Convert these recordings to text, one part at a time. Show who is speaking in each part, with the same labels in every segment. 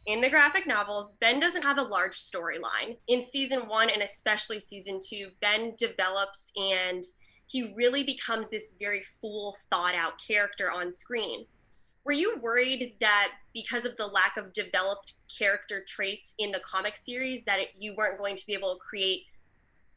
Speaker 1: In the graphic novels, Ben doesn't have a large storyline. In season one and especially season two, Ben develops and he really becomes this very full, thought out character on screen. Were you worried that because of the lack of developed character traits in the comic series that you weren't going to be able to create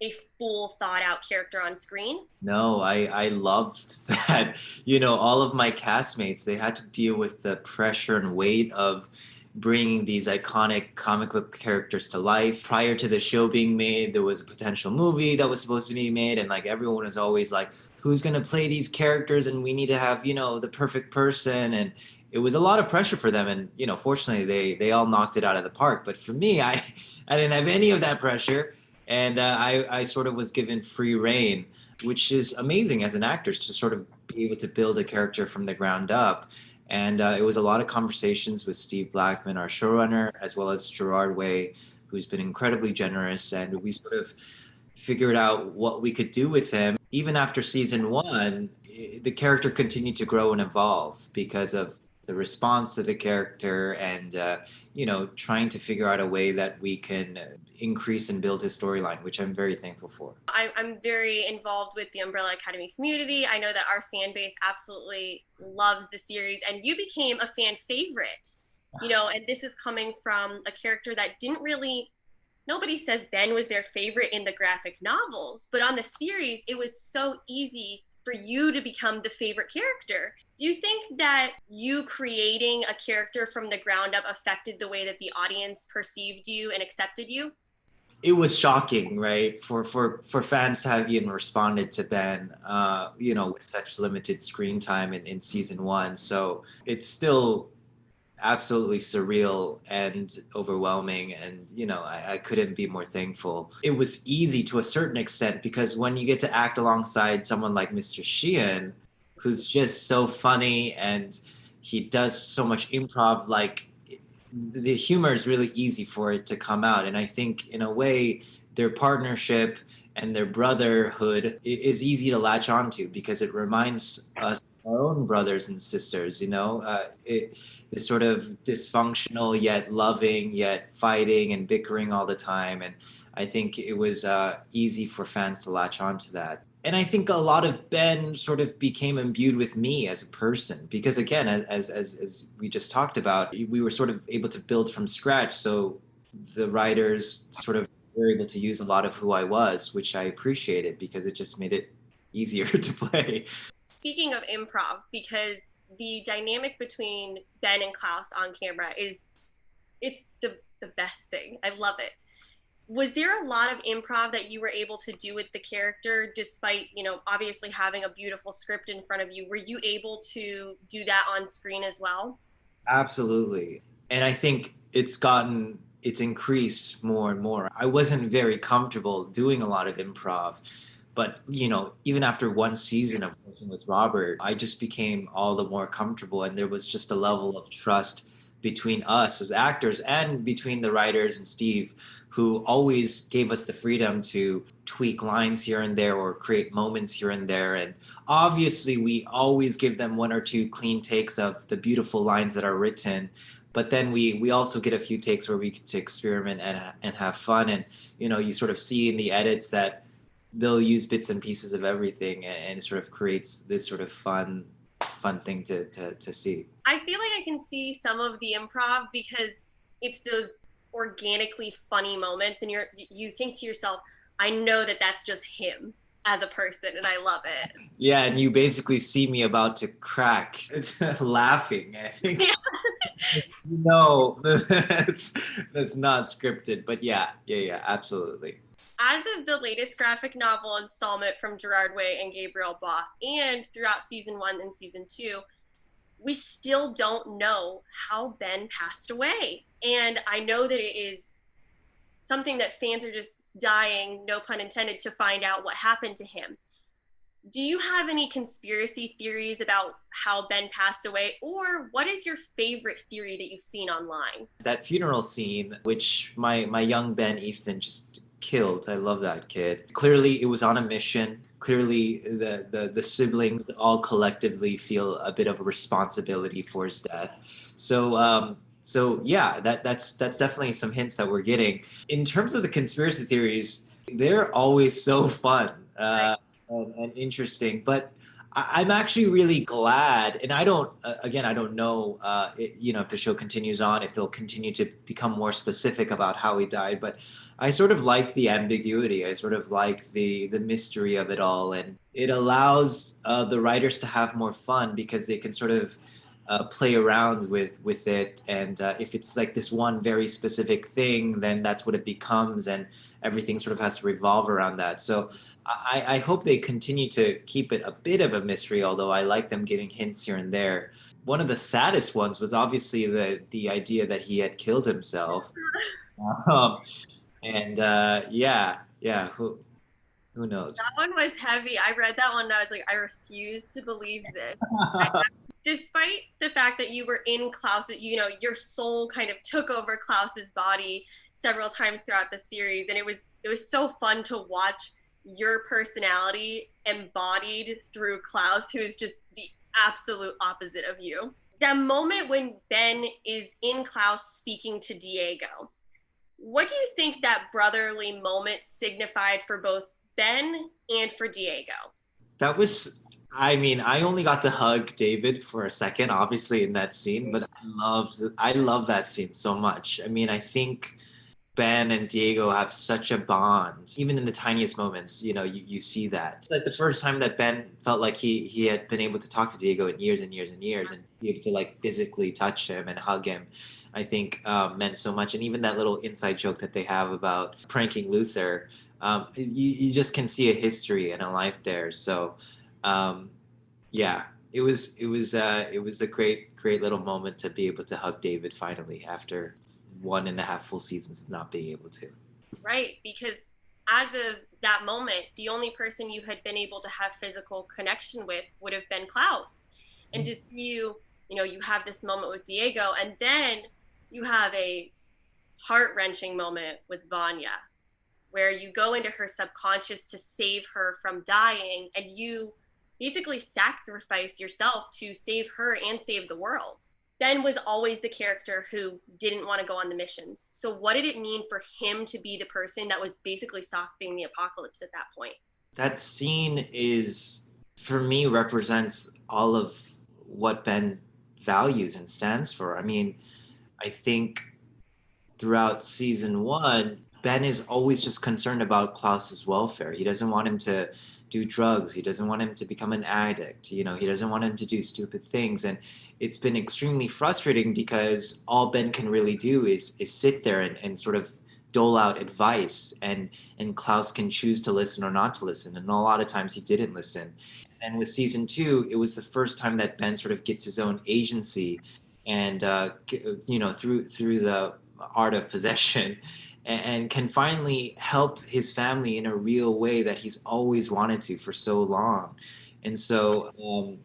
Speaker 1: a full thought out character on screen?
Speaker 2: No, I loved that. All of my castmates, they had to deal with the pressure and weight of bringing these iconic comic book characters to life. Prior to the show being made, there was a potential movie that was supposed to be made, and like everyone was always like, who's going to play these characters? And we need to have, the perfect person. And it was a lot of pressure for them. And, fortunately, they all knocked it out of the park. But for me, I didn't have any of that pressure. And I sort of was given free reign, which is amazing as an actor to sort of be able to build a character from the ground up. And it was a lot of conversations with Steve Blackman, our showrunner, as well as Gerard Way, who's been incredibly generous. And we sort of figured out what we could do with him. Even after season one, the character continued to grow and evolve because of the response to the character and, trying to figure out a way that we can increase and build his storyline, which I'm very thankful for.
Speaker 1: I'm very involved with the Umbrella Academy community. I know that our fan base absolutely loves the series, and you became a fan favorite. And this is coming from a character that didn't really, nobody says Ben was their favorite in the graphic novels, but on the series, it was so easy for you to become the favorite character. Do you think that you creating a character from the ground up affected the way that the audience perceived you and accepted you?
Speaker 2: It was shocking, right, for fans to have even responded to Ben, with such limited screen time in season one. So it's still absolutely surreal and overwhelming, and I couldn't be more thankful. It was easy to a certain extent because when you get to act alongside someone like Mr. Sheehan, who's just so funny and he does so much improv, like the humor is really easy for it to come out. And I think in a way their partnership and their brotherhood is easy to latch onto because it reminds us of our own brothers and sisters. It is sort of dysfunctional yet loving yet fighting and bickering all the time. And I think it was easy for fans to latch onto that. And I think a lot of Ben sort of became imbued with me as a person because, again, as we just talked about, we were sort of able to build from scratch. So the writers sort of were able to use a lot of who I was, which I appreciated because it just made it easier to play.
Speaker 1: Speaking of improv, because the dynamic between Ben and Klaus on camera is it's the best thing. I love it. Was there a lot of improv that you were able to do with the character despite, obviously having a beautiful script in front of you? Were you able to do that on screen as well?
Speaker 2: Absolutely. And I think it's increased more and more. I wasn't very comfortable doing a lot of improv, but even after one season of working with Robert, I just became all the more comfortable, and there was just a level of trust between us as actors and between the writers and Steve, who always gave us the freedom to tweak lines here and there or create moments here and there. And obviously, we always give them one or two clean takes of the beautiful lines that are written. But then we also get a few takes where we get to experiment and have fun. And, you sort of see in the edits that they'll use bits and pieces of everything, and it sort of creates this sort of fun thing to see.
Speaker 1: I feel like I can see some of the improv because it's those organically funny moments and you think to yourself, I know that that's just him as a person, and I love it.
Speaker 2: Yeah, and you basically see me about to crack laughing. I think no, that's not scripted, but yeah, absolutely.
Speaker 1: As of the latest graphic novel installment from Gerard Way and Gabriel Bach, and throughout season one and season two, we still don't know how Ben passed away. And I know that it is something that fans are just dying, no pun intended, to find out what happened to him. Do you have any conspiracy theories about how Ben passed away, or what is your favorite theory that you've seen online?
Speaker 2: That funeral scene, which my young Ben Ethan just killed. I love that kid. Clearly, it was on a mission. Clearly, the siblings all collectively feel a bit of a responsibility for his death. So So yeah, that's definitely some hints that we're getting. In terms of the conspiracy theories, they're always so fun and interesting. But I'm actually really glad, and I don't, again, I don't know, if the show continues on, if they'll continue to become more specific about how he died. But I sort of like the ambiguity. I sort of like the mystery of it all, and it allows the writers to have more fun because they can sort of play around with it. And if it's like this one very specific thing, then that's what it becomes, and everything sort of has to revolve around that. So I hope they continue to keep it a bit of a mystery, although I like them giving hints here and there. One of the saddest ones was obviously the idea that he had killed himself. Um, and yeah, who knows?
Speaker 1: That one was heavy. I read that one and I was like, I refuse to believe this. Despite the fact that you were in Klaus, your soul kind of took over Klaus's body several times throughout the series, and it was so fun to watch your personality embodied through Klaus, who is just the absolute opposite of you. That moment when Ben is in Klaus speaking to Diego, what do you think that brotherly moment signified for both Ben and for Diego?
Speaker 2: That was, I mean, I only got to hug David for a second, obviously in that scene, but I love that scene so much. I mean, I think Ben and Diego have such a bond, even in the tiniest moments. You see that. It's like the first time that Ben felt like he had been able to talk to Diego in years and years and years, and be able to like physically touch him and hug him. I think meant so much. And even that little inside joke that they have about pranking Luther, you just can see a history and a life there. So um, yeah, it was a great little moment to be able to hug David finally after 1.5 full seasons of not being able to.
Speaker 1: Right, because as of that moment, the only person you had been able to have physical connection with would have been Klaus. And to see you have this moment with Diego, and then you have a heart wrenching moment with Vanya, where you go into her subconscious to save her from dying, and you basically sacrifice yourself to save her and save the world. Ben was always the character who didn't want to go on the missions. So, what did it mean for him to be the person that was basically stopping the apocalypse at that point?
Speaker 2: That scene is, for me, represents all of what Ben values and stands for. I mean, I think throughout season one, Ben is always just concerned about Klaus's welfare. He doesn't want him to do drugs. He doesn't want him to become an addict. He doesn't want him to do stupid things. And it's been extremely frustrating because all Ben can really do is sit there and sort of dole out advice, and Klaus can choose to listen or not to listen. And a lot of times he didn't listen. And with season two, it was the first time that Ben sort of gets his own agency, and through the art of possession, and can finally help his family in a real way that he's always wanted to for so long. And so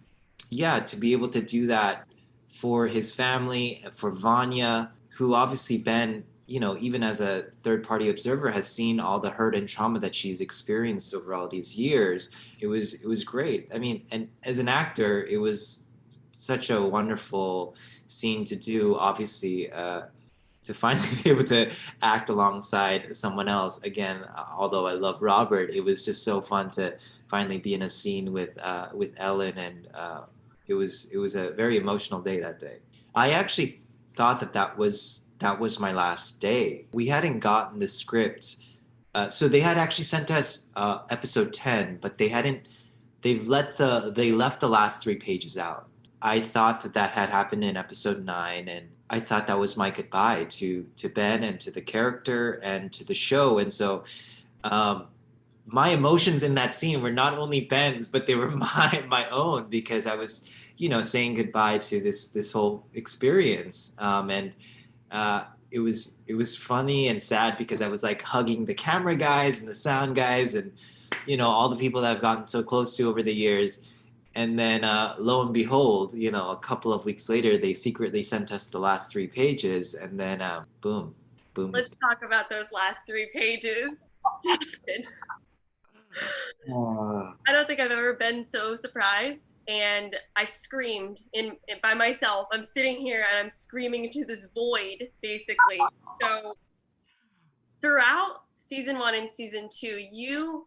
Speaker 2: yeah, to be able to do that for his family, for Vanya, who obviously Ben, even as a third party observer, has seen all the hurt and trauma that she's experienced over all these years. It was great. I mean, and as an actor, it was such a wonderful scene to do. Obviously, to finally be able to act alongside someone else again. Although I love Robert, it was just so fun to finally be in a scene with Ellen, and it was a very emotional day that day. I actually thought that was my last day. We hadn't gotten the script, so they had actually sent us episode 10, but they left the last 3 pages out. I thought that had happened in episode 9, and I thought that was my goodbye to Ben and to the character and to the show. And so um, my emotions in that scene were not only Ben's, but they were my own, because I was, saying goodbye to this whole experience. And it was funny and sad because I was like hugging the camera guys and the sound guys, and all the people that I've gotten so close to over the years. And then lo and behold, a couple of weeks later, they secretly sent us the last 3 pages, and then boom, boom.
Speaker 1: Let's talk about those last 3 pages. Justin,
Speaker 2: Uh,
Speaker 1: I don't think I've ever been so surprised and I screamed in by myself. I'm sitting here and I'm screaming into this void, basically. So throughout season one and season two, you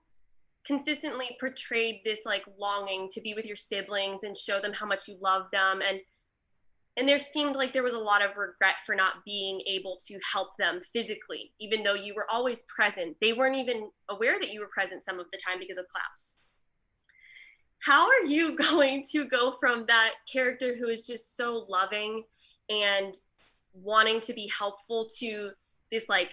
Speaker 1: consistently portrayed this like longing to be with your siblings and show them how much you love them, and there seemed like there was a lot of regret for not being able to help them physically, even though you were always present. They weren't even aware that you were present some of the time because of claps. How are you going to go from that character who is just so loving and wanting to be helpful to this like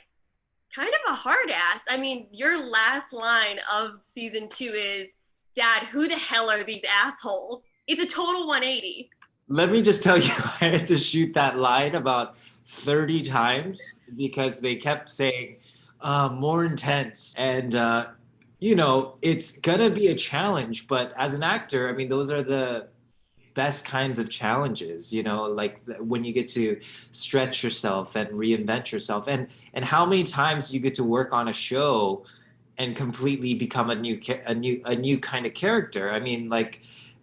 Speaker 1: kind of a hard ass? I mean, your last line of season two is, Dad, who the hell are these assholes? It's a total 180.
Speaker 2: Let me just tell you, I had to shoot that line about 30 times because they kept saying more intense. And, it's going to be a challenge. But as an actor, I mean, those are the best kinds of challenges, like when you get to stretch yourself and reinvent yourself. And how many times you get to work on a show and completely become a new kind of character. I mean, like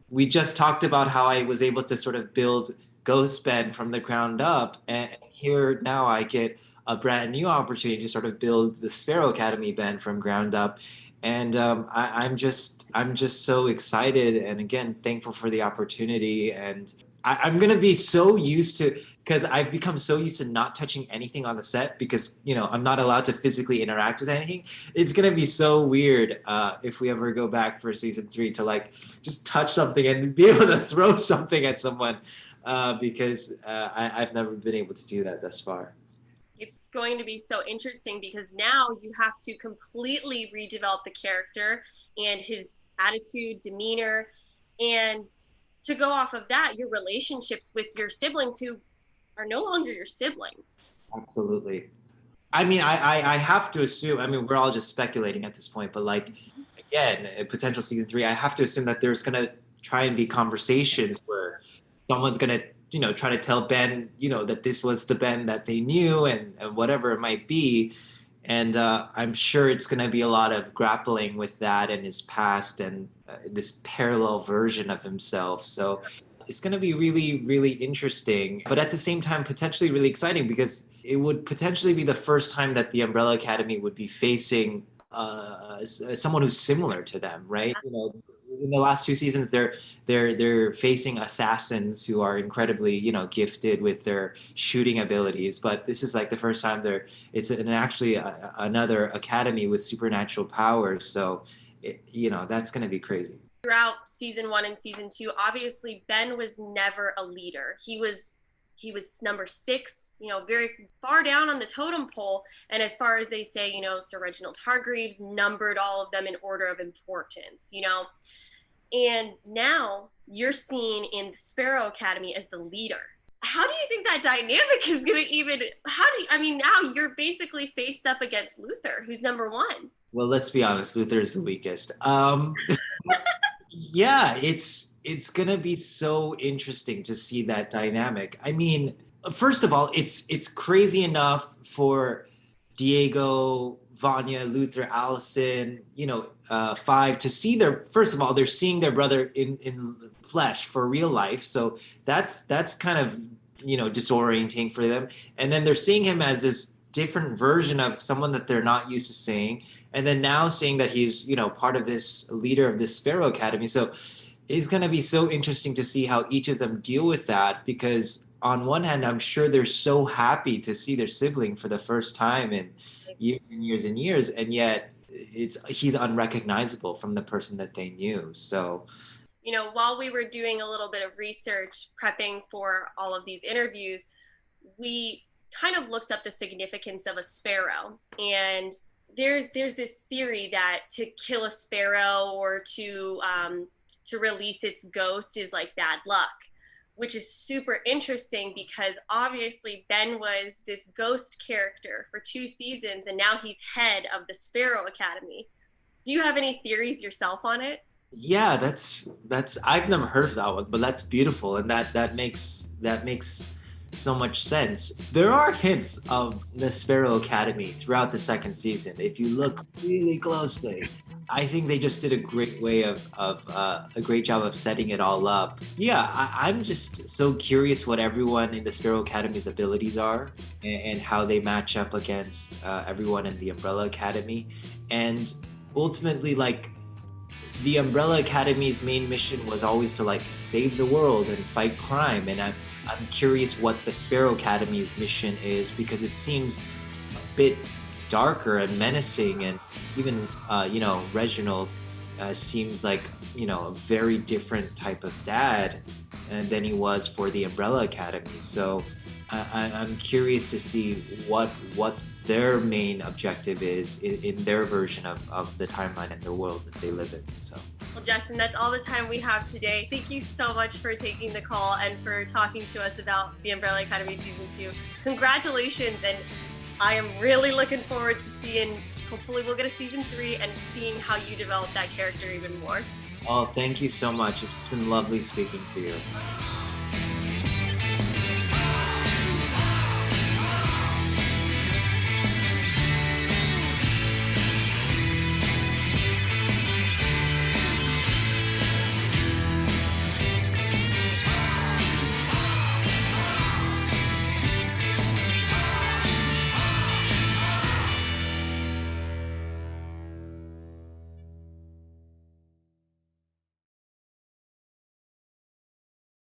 Speaker 2: we just talked about how I was able to sort of build Ghost Ben from the ground up, and here now I get a brand new opportunity to sort of build the Sparrow Academy Ben from ground up. And I'm just so excited, and again thankful for the opportunity. And I'm gonna be so used to, because I've become so used to not touching anything on the set because I'm not allowed to physically interact with anything. It's gonna be so weird if we ever go back for season three to like just touch something and be able to throw something at someone because I've never been able to do that thus far.
Speaker 1: It's going to be so interesting because now you have to completely redevelop the character and his attitude, demeanor, and to go off of that, your relationships with your siblings who are no longer your siblings.
Speaker 2: Absolutely. I mean, I have to assume, I mean, we're all just speculating at this point, but like, again, a potential season three, I have to assume that there's going to try and be conversations where someone's going to, try to tell Ben, that this was the Ben that they knew and whatever it might be. And I'm sure it's going to be a lot of grappling with that and his past and this parallel version of himself. So it's going to be really, really interesting, but at the same time, potentially really exciting because it would potentially be the first time that the Umbrella Academy would be facing someone who's similar to them, right? In the last two seasons, they're facing assassins who are incredibly, gifted with their shooting abilities. But this is like the first time actually another academy with supernatural powers. So, that's going to be crazy.
Speaker 1: Throughout season one and season two, obviously Ben was never a leader. He was number six, very far down on the totem pole. And as far as they say, Sir Reginald Hargreeves numbered all of them in order of importance, And now you're seen in the Sparrow Academy as the leader. How do you think that dynamic is going to now you're basically faced up against Luther, who's number one.
Speaker 2: Well, let's be honest, Luther is the weakest. Yeah, it's gonna be so interesting to see that dynamic. I mean, first of all, it's crazy enough for Diego, Vanya, Luther, Allison, Five to see first of all, they're seeing their brother in flesh for real life. So that's kind of, disorienting for them. And then they're seeing him as this different version of someone that they're not used to seeing. And then now seeing that he's, part of this leader of this Sparrow Academy. So it's going to be so interesting to see how each of them deal with that, because on one hand, I'm sure they're so happy to see their sibling for the first time in years and years and years, and yet he's unrecognizable from the person that they knew. So,
Speaker 1: while we were doing a little bit of research, prepping for all of these interviews, we kind of looked up the significance of a sparrow. And there's this theory that to kill a sparrow or to release its ghost is like bad luck, which is super interesting because obviously Ben was this ghost character for 2 seasons and now he's head of the Sparrow Academy. Do you have any theories yourself on it?
Speaker 2: Yeah, that's I've never heard of that one, but that's beautiful, and that makes so much sense. There are hints of the Sparrow Academy throughout the second season if you look really closely. I think they just did a great way of a great job of setting it all up. Yeah, I'm just so curious what everyone in the Sparrow Academy's abilities are and how they match up against everyone in the Umbrella Academy. And ultimately, like, the Umbrella Academy's main mission was always to like save the world and fight crime. And I'm curious what the Sparrow Academy's mission is, because it seems a bit darker and menacing, and even Reginald seems like a very different type of dad than he was for the Umbrella Academy. So I'm curious to see what their main objective is in their version of the timeline and the world that they live in. So.
Speaker 1: Well, Justin, that's all the time we have today. Thank you so much for taking the call and for talking to us about the Umbrella Academy Season 2. Congratulations, and I am really looking forward to seeing, hopefully we'll get a Season 3 and seeing how you develop that character even more.
Speaker 2: Oh, thank you so much. It's been lovely speaking to you.